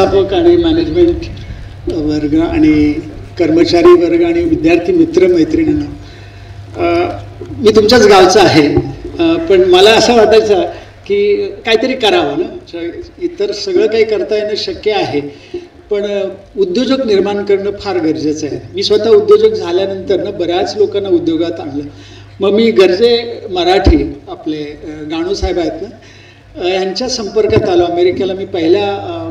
संस्थापक आणि मॅनेजमेंट वर्ग आणि कर्मचारी वर्ग आणि विद्यार्थी मित्र मैत्रिणींना, मी तुमच्याच गावचा आहे, पण मला असं वाटायचं की काहीतरी करावं ना. इतर सगळं काही करता येणं शक्य आहे, पण उद्योजक निर्माण करणं फार गरजेचं आहे. मी स्वतः उद्योजक झाल्यानंतर ना बऱ्याच लोकांना उद्योगात आणलं. मग मी गर्जे मराठी आपले गाणूसाहेब आहेत ना, यांच्या संपर्कात आलो. अमेरिकेला मी पहिल्या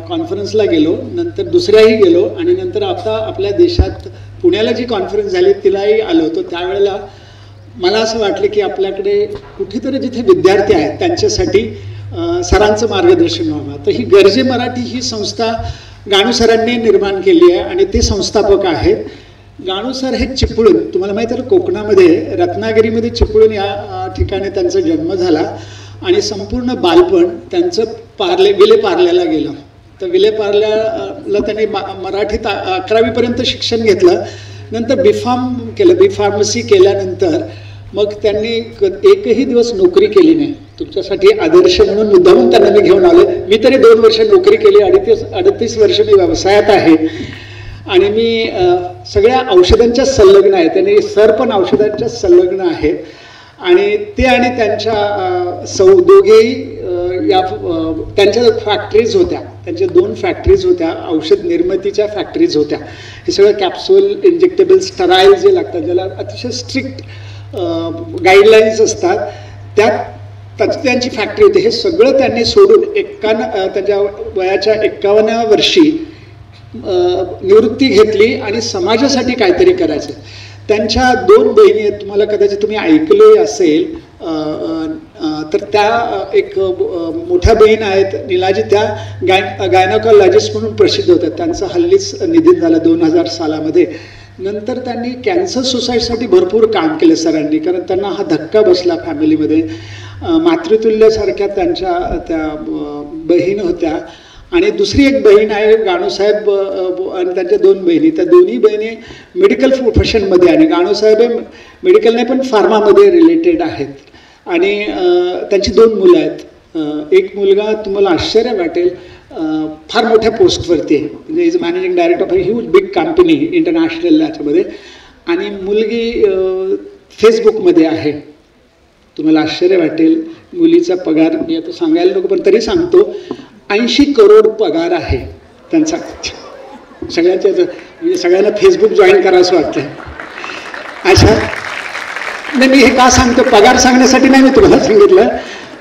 कॉन्फरन्सला गेलो, नंतर दुसऱ्याही गेलो, आणि नंतर आता आपल्या देशात पुण्याला जी कॉन्फरन्स झाली तिलाही आलो होतो. त्यावेळेला मला असं वाटलं की आपल्याकडे कुठेतरी जिथे विद्यार्थी आहेत त्यांच्यासाठी सरांचं मार्गदर्शन व्हावं. तर ही गर्जे मराठी ही संस्था गाणू सरांनी निर्माण केली आहे आणि ते संस्थापक आहेत. गाणू सर हे चिपळूण, तुम्हाला माहिती आहे कोकणामध्ये रत्नागिरीमध्ये चिपळूण या ठिकाणी त्यांचा जन्म झाला आणि संपूर्ण बालपण त्यांचं विलेपार्ल्याला गेलं. तर विलेपार्ल्याला त्यांनी मराठीत 11वीपर्यंत शिक्षण घेतलं. नंतर B.Pharm केलं. B.Pharmacy केल्यानंतर मग त्यांनी एकही दिवस नोकरी केली नाही. तुमच्यासाठी आदर्श म्हणून मुद्दामून त्यांना मी घेऊन आलो. मी तरी 2 वर्ष नोकरी केली, 38 वर्ष मी व्यवसायात आहे आणि मी सगळ्या औषधांच्या संलग्न आहे. त्यांनी सर पण औषधांच्या संलग्न आहेत आणि ते आणि त्यांच्या दोघेही या त्यांच्या फॅक्टरीज होत्या. त्यांच्या 2 फॅक्टरीज होत्या, औषध निर्मितीच्या फॅक्टरीज होत्या. हे सगळं कॅप्सूल, इंजेक्टेबल, स्टराईल जे लागतात, ज्याला अतिशय स्ट्रिक्ट गाईडलाईन्स असतात, त्यांची फॅक्टरी होती. हे सगळं त्यांनी सोडून त्यांच्या वयाच्या 51व्या वर्षी निवृत्ती घेतली आणि समाजासाठी काहीतरी करायचं. त्यांच्या 2 बहिणी आहेत, तुम्हाला कदाचित तुम्ही ऐकले असेल, तर त्या एक मोठ्या बहीण आहेत निलाजी, त्या गायनोकॉलॉजिस्ट म्हणून प्रसिद्ध होत्या. त्यांचं हल्लीच निधन झालं 2000 सालामध्ये. नंतर त्यांनी कॅन्सर सोसायटीसाठी भरपूर काम केलं सरांनी, कारण त्यांना हा धक्का बसला फॅमिलीमध्ये. मातृतुल्यासारख्या त्यांच्या त्या बहीण होत्या आणि दुसरी एक बहीण आहे गाणूसाहेब आणि त्यांच्या 2 बहिणी. त्या दोन्ही बहिणी मेडिकल प्रोफेशनमध्ये, आणि गाणूसाहेब हे मेडिकल नाही पण फार्मामध्ये रिलेटेड आहेत. आणि त्यांची 2 मुलं आहेत. एक मुलगा तुम्हाला आश्चर्य वाटेल फार मोठ्या पोस्टवरती आहे, म्हणजे is managing director of a huge big company international याच्यामध्ये, आणि मुलगी फेसबुकमध्ये आहे. तुम्हाला आश्चर्य वाटेल, मुलीचा पगार मी आता सांगायला नको पण तरी सांगतो, 80 करोड पगार आहे त्यांचा. सगळ्यांच्या म्हणजे सगळ्यांना फेसबुक जॉईन करावंसं वाटतं. अच्छा, नाही मी हे का सांगतो, पगार सांगण्यासाठी नाही मी तुम्हाला सांगितलं,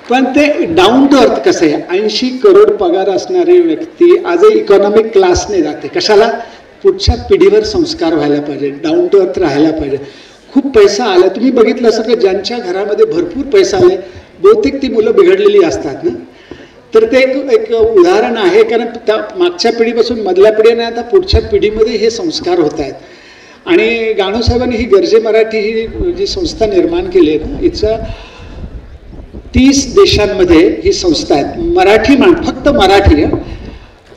पण ते डाऊन टू अर्थ कसं आहे. 80 करोड पगार असणारी व्यक्ती आजही इकॉनॉमिक क्लासने जाते. कशाला? पुढच्या पिढीवर संस्कार व्हायला पाहिजे, डाऊन टू अर्थ राहायला पाहिजे. खूप पैसा आला, तुम्ही बघितलं असं की ज्यांच्या घरामध्ये भरपूर पैसा आले बहुतेक ती मुलं बिघडलेली असतात ना. तर ते एक उदाहरण आहे, कारण त्या मागच्या पिढीपासून मधल्या पिढीने आता पुढच्या पिढीमध्ये हे संस्कार होत आहेत. आणि गाणूसाहेबांनी ही गर्जे मराठी ही जी संस्था निर्माण केली आहे ना, हिचं 30 देशांमध्ये ही संस्था आहे. मराठी फक्त मराठी आहे.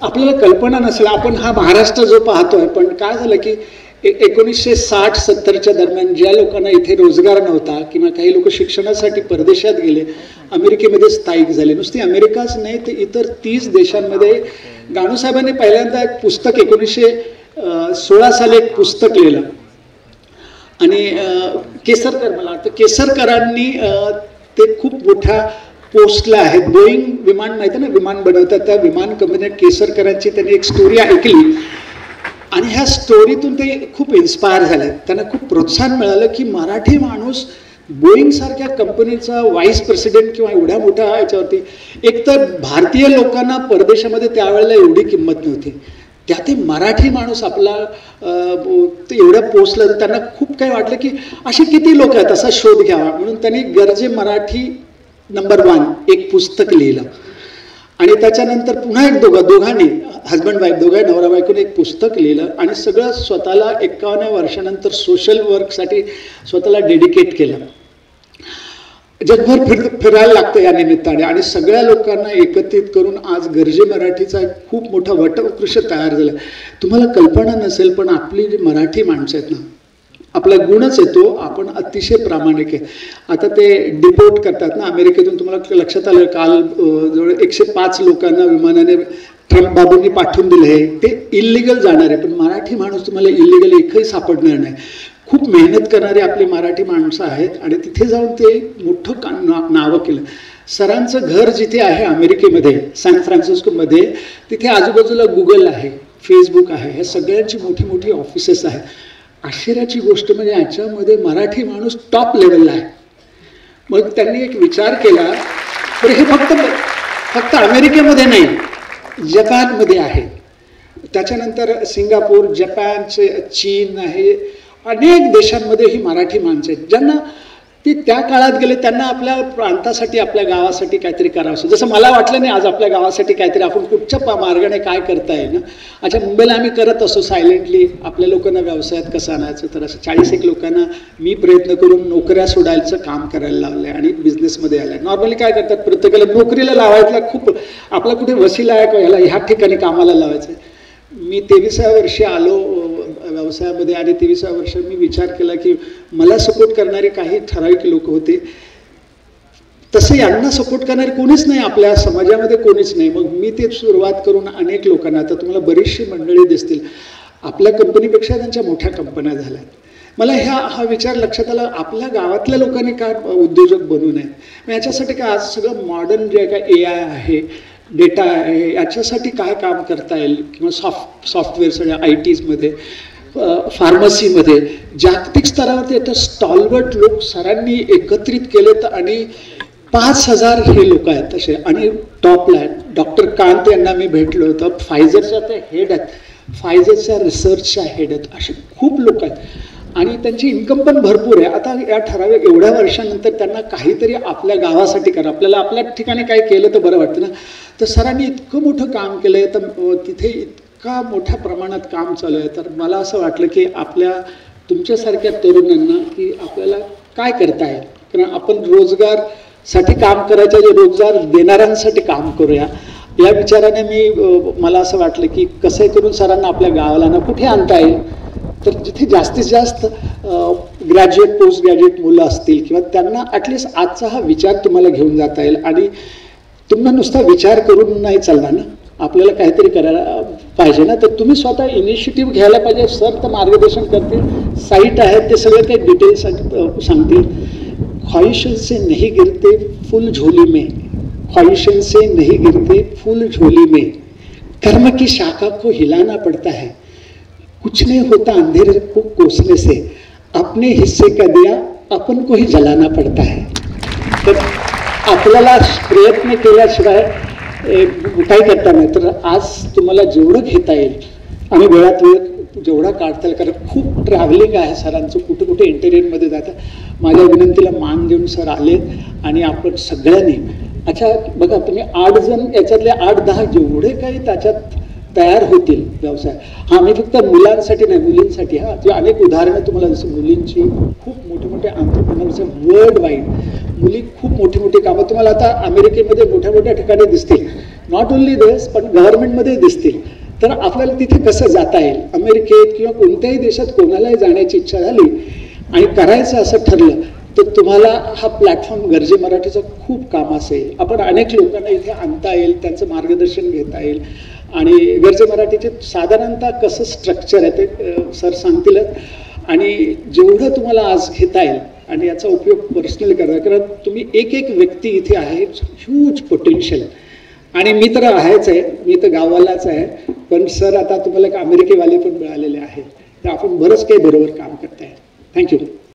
आपल्याला कल्पना नसेल, आपण हा महाराष्ट्र जो पाहतोय, पण काय झालं की 1960-70च्या दरम्यान ज्या लोकांना इथे रोजगार नव्हता किंवा काही लोक शिक्षणासाठी परदेशात गेले, अमेरिकेमध्ये स्थायिक झाले. नुसती अमेरिकाच नाही तर इतर 30 देशांमध्ये. गाणूसाहेबांनी पहिल्यांदा एक पुस्तक 1916 साली एक पुस्तक लिहिलं आणि केसरकर, मला वाटतं केसरकरांनी ते खूप मोठ्या पोस्टला आहेत. बोईंग विमान माहिती ना, विमान बनवतात, त्या विमान कंपनीत केसरकरांची त्यांनी एक स्टोरी ऐकली आणि ह्या स्टोरीतून ते खूप इन्स्पायर झाले. त्यांना खूप प्रोत्साहन मिळालं की मराठी माणूस बोईंगसारख्या कंपनीचा व्हाईस प्रेसिडेंट किंवा एवढ्या मोठ्या ह्याच्यावरती. एक तर भारतीय लोकांना परदेशामध्ये त्यावेळेला एवढी किंमत नव्हती, त्यात मराठी माणूस आपला एवढ्या पोचला. त्यांना खूप काही वाटलं की असे किती लोक आहेत, असा शोध घ्यावा, म्हणून त्यांनी गर्जे मराठी नंबर 1 एक पुस्तक लिहिलं. आणि त्याच्यानंतर पुन्हा एक दोघांनी हजबंड वाईफ दोघांनी नवरा बायकोने एक पुस्तक लिहिलं आणि सगळं स्वतःला 51व्या वर्षानंतर सोशल वर्कसाठी स्वतःला डेडिकेट केलं. जगभर फिरायला लागतं या निमित्ताने आणि सगळ्या लोकांना एकत्रित करून आज गर्जे मराठीचा एक खूप मोठा वटवृक्ष तयार झाला. तुम्हाला कल्पना नसेल पण आपली जी मराठी माणसं आहेत ना, आपला गुणच येतो, आपण अतिशय प्रामाणिक आहे. आता ते डिपोर्ट करतात ना अमेरिकेतून, तुम्हाला लक्षात आलं काल जवळ 105 लोकांना विमानाने ट्रम्प बाबूंनी पाठवून दिलं आहे ते इल्लिगल जाणार आहे, पण मराठी माणूस तुम्हाला इल्लिगल एकही सापडणार नाही. खूप मेहनत करणारे आपली मराठी माणसं आहेत आणि तिथे जाऊन ते मोठं नावं केलं. सरांचं घर जिथे आहे अमेरिकेमध्ये सॅन फ्रान्सिस्कोमध्ये, तिथे आजूबाजूला गुगल आहे, फेसबुक आहे, ह्या सगळ्यांची मोठी मोठी ऑफिसेस आहेत. आश्चर्याची गोष्ट म्हणजे याच्यामध्ये मराठी माणूस टॉप लेवलला आहे. मग त्यांनी एक विचार केला, तर हे फक्त अमेरिकेमध्ये नाही, जपानमध्ये आहे, त्याच्यानंतर सिंगापूर, जपान, चीन आहे, अनेक देशांमध्ये ही मराठी माणसं आहेत ज्यांना ते त्या काळात गेले, त्यांना आपल्या प्रांतासाठी आपल्या गावासाठी काहीतरी करावं. जसं मला वाटलं नाही आज आपल्या गावासाठी काहीतरी आपण कुठच्या मार्गाने काय करता येईल ना. अच्छा, मुंबईला आम्ही करत असो सायलेंटली आपल्या लोकांना व्यवसायात कसं आणायचं, तर असं 40 लोकांना मी प्रयत्न करून नोकऱ्या सोडायचं काम करायला लावलं आहे आणि बिझनेसमध्ये आलं आहे. नॉर्मली काय करतात, प्रत्येकाला नोकरीला लावायला खूप आपला कुठे वसिला आहे का ह्याला ह्या ठिकाणी कामाला लावायचं. मी 23व्या वर्षी आलो व्यवसायामध्ये आणि 23व्या वर्षात मी विचार केला की मला सपोर्ट करणारे काही ठराविक लोक होते, तसं यांना सपोर्ट करणारे कोणीच नाही आपल्या समाजामध्ये, कोणीच नाही. मग मी ते सुरुवात करून अनेक लोकांना, आता तुम्हाला बरीचशी मंडळी दिसतील आपल्या कंपनीपेक्षा त्यांच्या मोठ्या कंपन्या झाल्या. मला हा विचार लक्षात आला, आपल्या गावातल्या लोकांनी काय उद्योजक बनू नये. मग याच्यासाठी काय आज सगळं मॉडर्न जे काय AI आहे, डेटा आहे, याच्यासाठी काय काम करता येईल, किंवा सॉफ्टवेअर सगळ्या ITमध्ये, फार्मसीमध्ये जागतिक स्तरावरती आता स्टॉलवर्ट लोक सरांनी एकत्रित केलेत आणि 5000 हे लोक आहेत तसे आणि टॉपला आहेत. डॉक्टर कांत यांना मी भेटलो होतं, फायझरच्या ते हेड आहेत, फायझरच्या रिसर्चच्या हेड आहेत, असे खूप लोक आहेत आणि त्यांची इन्कम पण भरपूर आहे. आता या ठराविक एवढ्या वर्षानंतर त्यांना काहीतरी आपल्या गावासाठी करा, आपल्याला आपल्या ठिकाणी काय केलं तर बरं वाटतं ना. तर सरांनी इतकं मोठं काम केलं आहे, तर तिथे इतका मोठ्या प्रमाणात काम चालू आहे. तर मला असं वाटलं की आपल्या तुमच्यासारख्या तरुणांना की आपल्याला काय करता येईल, कारण आपण रोजगारसाठी काम करायचं, जे रोजगार देणाऱ्यांसाठी काम करूया या विचाराने मला असं वाटलं की कसं करून सरांना आपल्या गावाला ना कुठे आणता येईल, तर जिथे जास्तीत जास्त ग्रॅज्युएट पोस्ट ग्रॅज्युएट मुलं असतील किंवा त्यांना ॲटलिस्ट आजचा हा विचार तुम्हाला घेऊन जाता येईल. आणि तुम्हाला नुसता विचार करून नाही चालणार ना, आपल्याला काहीतरी करायला पाहिजे ना. तर तुम्ही स्वतः इनिशिएटिव्ह घ्यायला पाहिजे. सर तर मार्गदर्शन करतील, साईट आहेत ते सगळे काही डिटेल्स सांगतील. ख्वाहिशों से नहीं गिरते फूल झोली में, ख्वाहिशों से नहीं गिरते फूल झोली में, कर्म की शाखा को हिलाना पड़ता है, कुछ नहीं होता अंधेरे को कोसने से, अपने हिस्से का दिया अपन को ही जलाना पड़ता है. तर आपल्याला प्रयत्न केल्याशिवाय काय करता नाही. तर आज तुम्हाला जेवढं घेता येईल आणि वेळात वेळ जेवढा काढता येईल, कारण खूप ट्रॅव्हलिंग आहे सरांचं, कुठे कुठे इंटेरियरमध्ये जातं. माझ्या विनंतीला मान देऊन सर आले आणि आपण सगळ्यांनी, अच्छा बघा तुम्ही 8 जण याच्यातले 8-10 जेवढे काही त्याच्यात तयार होतील व्यवसाय, हा मी फक्त मुलांसाठी नाही मुलींसाठी, हा जे अनेक उदाहरणं तुम्हाला जसं मुलींची खूप मोठे मोठे एंटरप्रेन्योर्स वर्ल्ड वाईड, मुली खूप मोठी मोठी कामं तुम्हाला आता अमेरिकेमध्ये मोठ्या मोठ्या ठिकाणी दिसतील, नॉट ओन्ली दिस पण गव्हर्नमेंटमध्ये दिसतील. तर आपल्याला तिथे कसं जाता येईल, अमेरिकेत किंवा कोणत्याही देशात कोणालाही जाण्याची इच्छा झाली आणि करायचं असं ठरलं तर तुम्हाला हा प्लॅटफॉर्म गर्जे मराठीचं खूप काम असेल. आपण अनेक लोकांना इथे आणता येईल, त्यांचं मार्गदर्शन घेता येईल. आणि गर्जे मराठीचे साधारणतः कसं स्ट्रक्चर आहे ते सर सांगतीलच. आणि जेवढं तुम्हाला आज घेता येईल आणि याचा उपयोग पर्सनली करा, कारण तुम्ही एक व्यक्ती इथे आहे, ह्यूज पोटेन्शियल. आणि मी तर आहेच आहे, मी तर गावालाच आहे, पण सर आता तुम्हाला एक अमेरिकेवाले पण मिळालेले आहेत, तर आपण बरंच काही बरोबर काम करताय. थँक्यू.